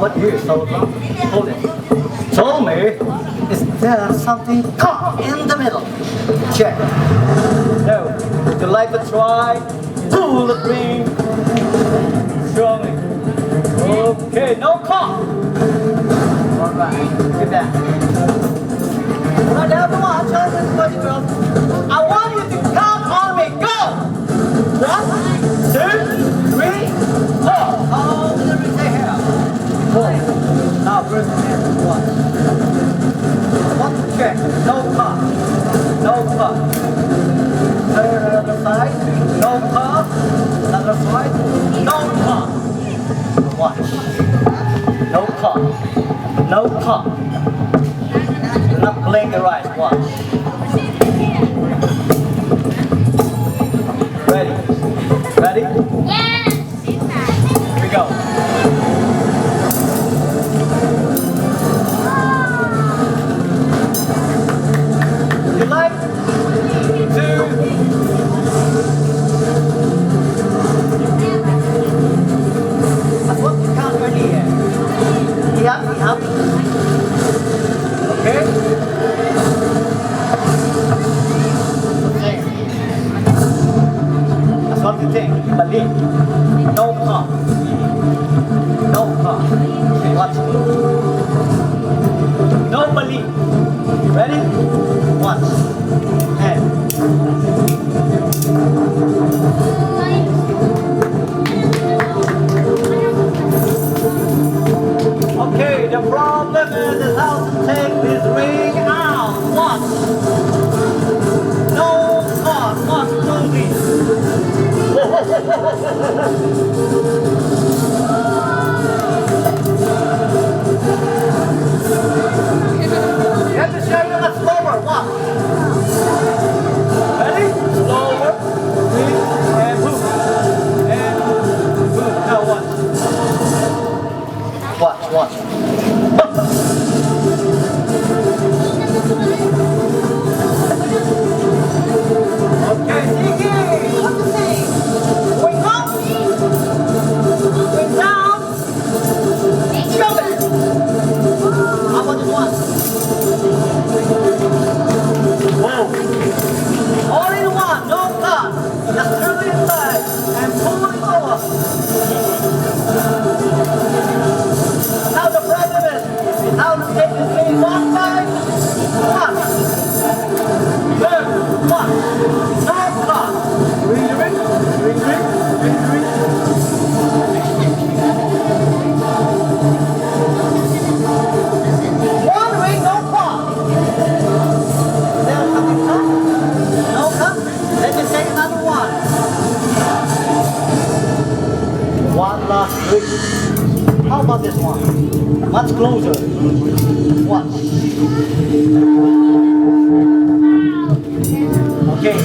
What you so long? Hold it. Told me, is there something caught in the middle? Check. No. Would you like to try? Pull the ring. Show me. Okay, no caught. Alright, get back. Now, everyone, turn this way, girls. I want you to count on me. Go! 1, 2, 3, 4. How many rings they have? 4. Now, bring the hand. 1. Check. No cut. No cut. Turn another side. No cut. Another side. No cut. Watch. No cut. No cut. Do not blink your eyes. Watch. Ready? Ready? Yes! Here we go. Would you like to... That's what you count right here. Up. Okay? That's what you think. Believe. No car. No car. Okay, watch. No believe. Ready? Watch. And. Okay, the problem is how to take this ring out. Watch. No car. Watch movie. You have to show them a slower. Watch. Ready? Slower. Breathe. And move. And move. Now watch. Watch. Okay, Tiki. What to say? Going up. Going down. Show it. How about this one? Whoa. All in one, no cut. Just turn it inside and pull it over. Now the problem is how to take this thing one time. One. Two. One. No cut. Ring. One ring, no cut. There's something cut. No cut. Let me take another one. One last ring. How about this one? Much closer. Watch. Okay.